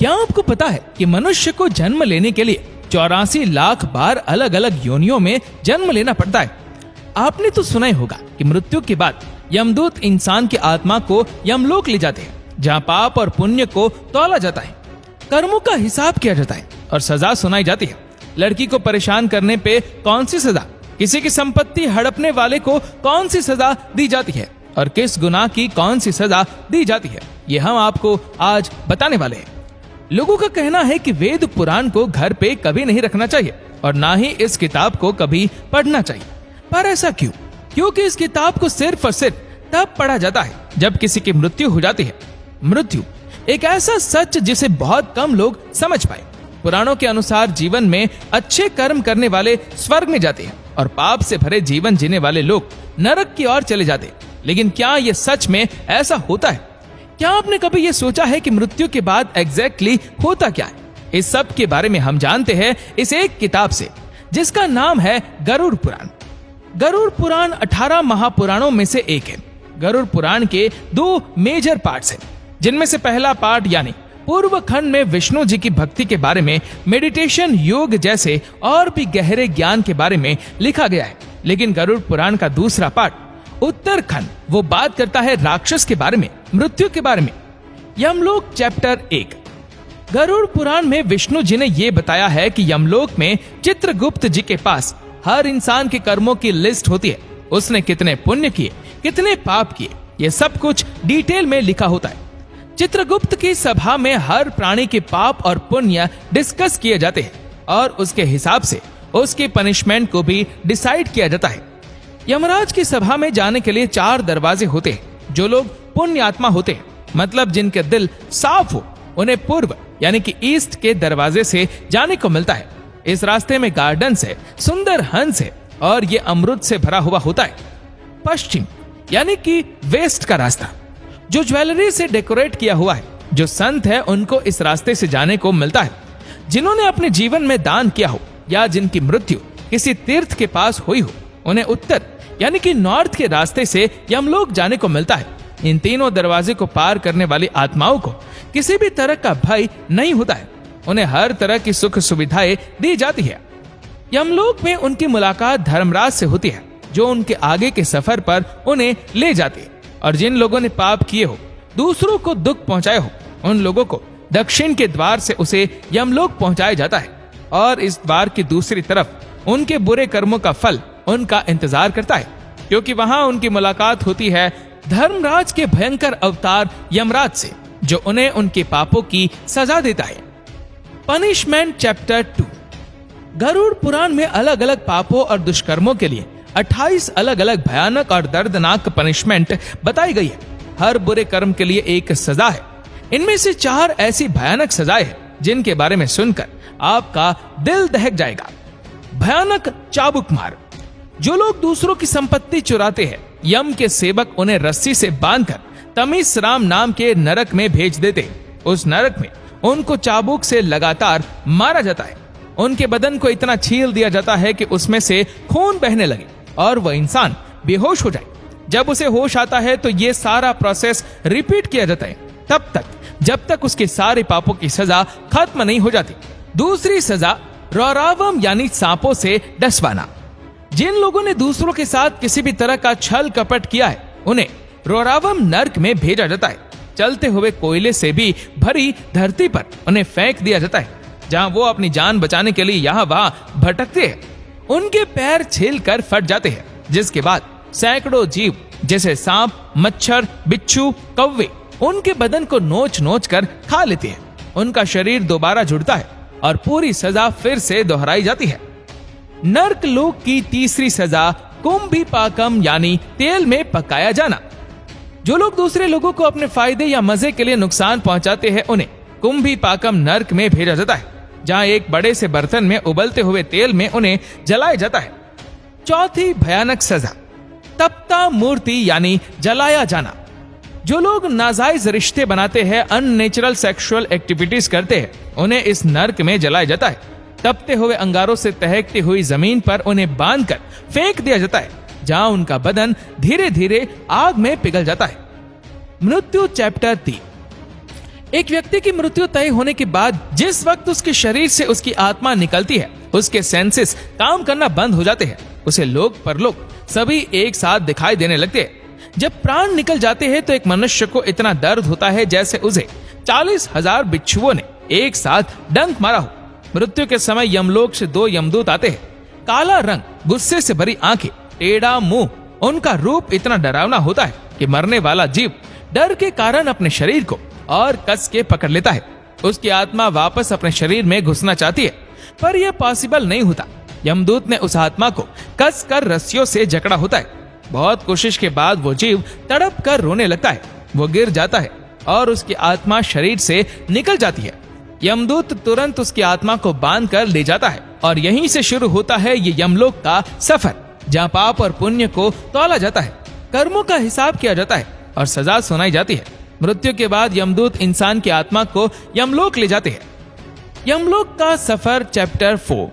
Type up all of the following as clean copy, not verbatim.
क्या आपको पता है कि मनुष्य को जन्म लेने के लिए 84 लाख बार अलग अलग योनियों में जन्म लेना पड़ता है। आपने तो सुना ही होगा कि मृत्यु के बाद यमदूत इंसान की आत्मा को यमलोक ले जाते हैं, जहाँ पाप और पुण्य को तौला जाता है, कर्मों का हिसाब किया जाता है और सजा सुनाई जाती है। लड़की को परेशान करने पे कौन सी सजा, किसी की संपत्ति हड़पने वाले को कौन सी सजा दी जाती है और किस गुनाह की कौन सी सजा दी जाती है, ये हम आपको आज बताने वाले हैं। लोगों का कहना है कि वेद पुराण को घर पे कभी नहीं रखना चाहिए और ना ही इस किताब को कभी पढ़ना चाहिए। पर ऐसा क्यों? क्योंकि इस किताब को सिर्फ और सिर्फ तब पढ़ा जाता है जब किसी की मृत्यु हो जाती है। मृत्यु एक ऐसा सच जिसे बहुत कम लोग समझ पाए। पुराणों के अनुसार जीवन में अच्छे कर्म करने वाले स्वर्ग में जाते हैं और पाप से भरे जीवन जीने वाले लोग नरक की ओर चले जाते हैं। लेकिन क्या ये सच में ऐसा होता है? क्या आपने कभी ये सोचा है कि मृत्यु के बाद एग्जैक्टली होता क्या है? इस सब के बारे में हम जानते हैं इस एक किताब से, जिसका नाम है गरुड़ पुराण। गरुड़ पुराण 18 महापुराणों में से एक है। गरुड़ पुराण के 2 मेजर पार्ट्स हैं, जिनमें से पहला पार्ट यानी पूर्व खंड में विष्णु जी की भक्ति के बारे में, मेडिटेशन, योग जैसे और भी गहरे ज्ञान के बारे में लिखा गया है। लेकिन गरुड़ पुराण का दूसरा पार्ट उत्तरखंड वो बात करता है राक्षस के बारे में, मृत्यु के बारे में। यमलोक चैप्टर 1। गरुड़ पुराण में विष्णु जी ने ये बताया है कि यमलोक में चित्रगुप्त जी के पास हर इंसान के कर्मों की लिस्ट होती है। उसने कितने पुण्य किए, कितने पाप किए, ये सब कुछ डिटेल में लिखा होता है। चित्रगुप्त की सभा में हर प्राणी के पाप और पुण्य डिस्कस किए जाते हैं और उसके हिसाब से उसकी पनिशमेंट को भी डिसाइड किया जाता है। यमराज की सभा में जाने के लिए 4 दरवाजे होते हैं। जो लोग पुण्य आत्मा होते हैं, मतलब जिनके दिल साफ हो, उन्हें पूर्व यानी कि ईस्ट के दरवाजे से जाने को मिलता है। इस रास्ते में गार्डन से, सुंदर हंस है और ये अमृत से भरा हुआ होता है। पश्चिम यानी कि वेस्ट का रास्ता, जो ज्वेलरी से डेकोरेट किया हुआ है। जो संत है उनको इस रास्ते से जाने को मिलता है। जिन्होंने अपने जीवन में दान किया हो या जिनकी मृत्यु किसी तीर्थ के पास हुई हो, उन्हें उत्तर यानी कि नॉर्थ के रास्ते से यमलोक जाने को मिलता है। इन तीनों दरवाजे को पार करने वाली आत्माओं को किसी भी तरह का भय नहीं होता है। उन्हें हर तरह की सुख सुविधाएं दी जाती है। यमलोक में उनकी मुलाकात धर्मराज से होती है, जो उनके आगे के सफर पर उन्हें ले जाती है। और जिन लोगों ने पाप किए हो, दूसरों को दुख पहुंचाए हो, उन लोगों को दक्षिण के द्वार से उसे यमलोक पहुंचाया जाता है और इस द्वार की दूसरी तरफ उनके बुरे कर्मों का फल उनका इंतजार करता है, क्योंकि वहां उनकी मुलाकात होती है धर्मराज के भयंकर अवतार यमराज से, जो उन्हें उनके पापों की सजा देता है। Punishment chapter 2। गरुड़ पुराण में अलग अलग पापों और दुष्कर्मों के लिए 28 अलग अलग भयानक और दर्दनाक पनिशमेंट बताई गई है। हर बुरे कर्म के लिए एक सजा है। इनमें से 4 ऐसी भयानक सजाएं हैं जिनके बारे में सुनकर आपका दिल दहक जाएगा। भयानक चाबुक मार। जो लोग दूसरों की संपत्ति चुराते हैं, यम के सेवक उन्हें रस्सी से बांधकर तमीस राम नाम के नरक में भेज देते हैं। उस नरक में उनको चाबुक से लगातार मारा जाता है। उनके बदन को इतना छील दिया जाता है कि उसमें से खून बहने लगे और वह इंसान बेहोश हो जाए। जब उसे होश आता है तो ये सारा प्रोसेस रिपीट किया जाता है, तब तक जब तक उसके सारे पापों की सजा खत्म नहीं हो जाती। दूसरी सजा रौरावम यानी सांपों से डसवाना। जिन लोगों ने दूसरों के साथ किसी भी तरह का छल कपट किया है, उन्हें रौरावम नर्क में भेजा जाता है। चलते हुए कोयले से भी भरी धरती पर उन्हें फेंक दिया जाता है, जहां वो अपनी जान बचाने के लिए यहाँ वहां भटकते हैं। उनके पैर छीलकर फट जाते हैं, जिसके बाद सैकड़ों जीव जैसे सांप, मच्छर, बिच्छू, कौवे उनके बदन को नोच नोच कर खा लेते हैं। उनका शरीर दोबारा जुड़ता है और पूरी सजा फिर से दोहराई जाती है। नर्क लोक की तीसरी सजा कुंभीपाकम यानी तेल में पकाया जाना। जो लोग दूसरे लोगों को अपने फायदे या मजे के लिए नुकसान पहुंचाते हैं, उन्हें कुंभीपाकम नर्क में भेजा जाता है, जहां एक बड़े से बर्तन में उबलते हुए तेल में उन्हें जलाया जाता है। चौथी भयानक सजा तप्ता मूर्ति यानी जलाया जाना। जो लोग नाजायज रिश्ते बनाते हैं, अननेचुरल सेक्सुअल एक्टिविटीज करते हैं, उन्हें इस नर्क में जलाया जाता है। तपते हुए अंगारों से तहकती हुई जमीन पर उन्हें बांधकर फेंक दिया जाता है, जहां उनका बदन धीरे धीरे आग में पिघल जाता है। मृत्यु चैप्टर 3। एक व्यक्ति की मृत्यु तय होने के बाद जिस वक्त उसके शरीर से उसकी आत्मा निकलती है, उसके सेंसेस काम करना बंद हो जाते हैं। उसे लोक परलोक सभी एक साथ दिखाई देने लगते हैं। जब प्राण निकल जाते हैं तो एक मनुष्य को इतना दर्द होता है जैसे उसे 40,000 बिच्छुओं ने एक साथ डंक मारा हो। मृत्यु के समय यमलोक से 2 यमदूत आते हैं। काला रंग, गुस्से से भरी आंखें, टेढ़ा मुंह, उनका रूप इतना डरावना होता है कि मरने वाला जीव डर के कारण अपने शरीर को और कस के पकड़ लेता है। उसकी आत्मा वापस अपने शरीर में घुसना चाहती है, पर यह पॉसिबल नहीं होता। यमदूत ने उस आत्मा को कस कर रस्सियों से जकड़ा होता है। बहुत कोशिश के बाद वो जीव तड़प कर रोने लगता है। वो गिर जाता है और उसकी आत्मा शरीर से निकल जाती है। यमदूत तुरंत उसकी आत्मा को बांध कर ले जाता है और यहीं से शुरू होता है ये यमलोक का सफर, जहाँ पाप और पुण्य को तौला जाता है, कर्मों का हिसाब किया जाता है और सजा सुनाई जाती है। मृत्यु के बाद यमदूत इंसान की आत्मा को यमलोक ले जाते हैं। यमलोक का सफर चैप्टर 4।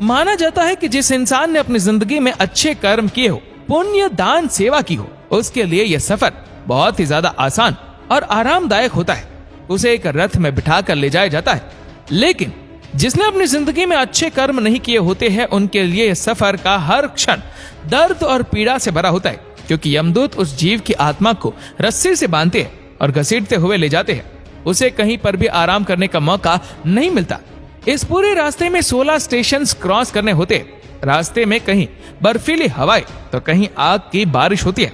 माना जाता है कि जिस इंसान ने अपनी जिंदगी में अच्छे कर्म किए हो, पुण्य, दान, सेवा की हो, उसके लिए यह सफर बहुत ही ज्यादा आसान और आरामदायक होता है। उसे एक रथ में बिठा कर ले जाया जाता है। लेकिन जिसने अपनी जिंदगी में अच्छे कर्म नहीं किए होते हैं, उनके लिए यह सफर का हर क्षण दर्द और पीड़ा से भरा होता है, क्योंकि यमदूत उस जीव की आत्मा को रस्सी से बांधते हैं और घसीटते हुए ले जाते हैं। उसे कहीं पर भी आराम करने का मौका नहीं मिलता। इस पूरे रास्ते में 16 स्टेशन क्रॉस करने होते हैं। रास्ते में कहीं बर्फीली हवाएं तो कहीं आग की बारिश होती है।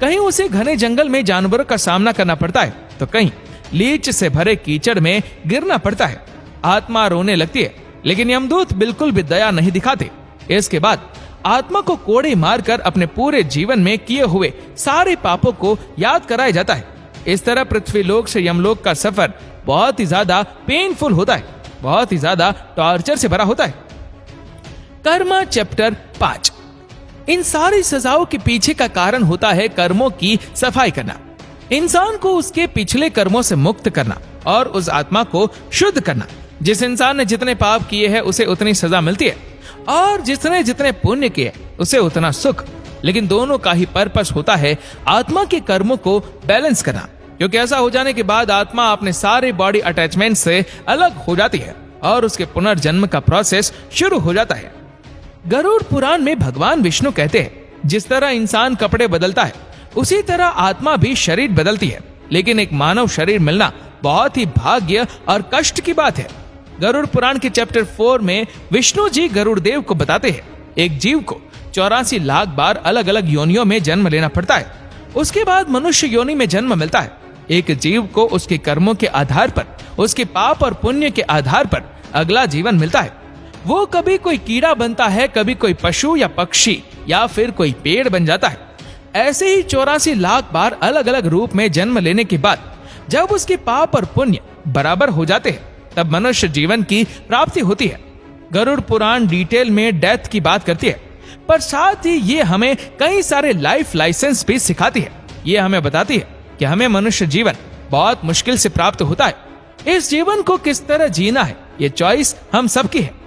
कहीं उसे घने जंगल में जानवरों का सामना करना पड़ता है तो कहीं लीच से भरे कीचड़ में गिरना पड़ता है। आत्मा रोने लगती है, लेकिन यमदूत बिल्कुल भी दया नहीं दिखाते। इसके बाद आत्मा को कोड़े मारकर अपने पूरे जीवन में किए हुए सारे पापों को याद कराया जाता है। इस तरह पृथ्वीलोक से यमलोक का सफर बहुत ही ज्यादा पेनफुल होता है, बहुत ही ज्यादा टॉर्चर से भरा होता है। कर्म चैप्टर 5। इन सारी सजाओं के पीछे का कारण होता है कर्मों की सफाई करना, इंसान को उसके पिछले कर्मों से मुक्त करना और उस आत्मा को शुद्ध करना। जिस इंसान ने जितने पाप किए हैं उसे उतनी सजा मिलती है और जिसने जितने पुण्य किए उसे उतना सुख। लेकिन दोनों का ही पर्पस होता है आत्मा के कर्मों को बैलेंस करना, क्योंकि ऐसा हो जाने के बाद आत्मा अपने सारे बॉडी अटैचमेंट से अलग हो जाती है और उसके पुनर्जन्म का प्रोसेस शुरू हो जाता है। गरुड़ पुराण में भगवान विष्णु कहते हैं, जिस तरह इंसान कपड़े बदलता है उसी तरह आत्मा भी शरीर बदलती है, लेकिन एक मानव शरीर मिलना बहुत ही भाग्य और कष्ट की बात है। गरुड़ पुराण के चैप्टर 4 में विष्णु जी गरुड़ देव को बताते हैं, एक जीव को 84 लाख बार अलग अलग योनियों में जन्म लेना पड़ता है। उसके बाद मनुष्य योनि में जन्म मिलता है। एक जीव को उसके कर्मों के आधार पर, उसके पाप और पुण्य के आधार पर अगला जीवन मिलता है। वो कभी कोई कीड़ा बनता है, कभी कोई पशु या पक्षी या फिर कोई पेड़ बन जाता है। ऐसे ही 84 लाख बार अलग अलग रूप में जन्म लेने के बाद जब उसके पाप और पुण्य बराबर हो जाते हैं, तब मनुष्य जीवन की प्राप्ति होती है। गरुड़ पुराण डिटेल में डेथ की बात करती है, पर साथ ही ये हमें कई सारे लाइफ लाइसेंस भी सिखाती है। ये हमें बताती है कि हमें मनुष्य जीवन बहुत मुश्किल से प्राप्त होता है। इस जीवन को किस तरह जीना है, ये चॉइस हम सबकी है।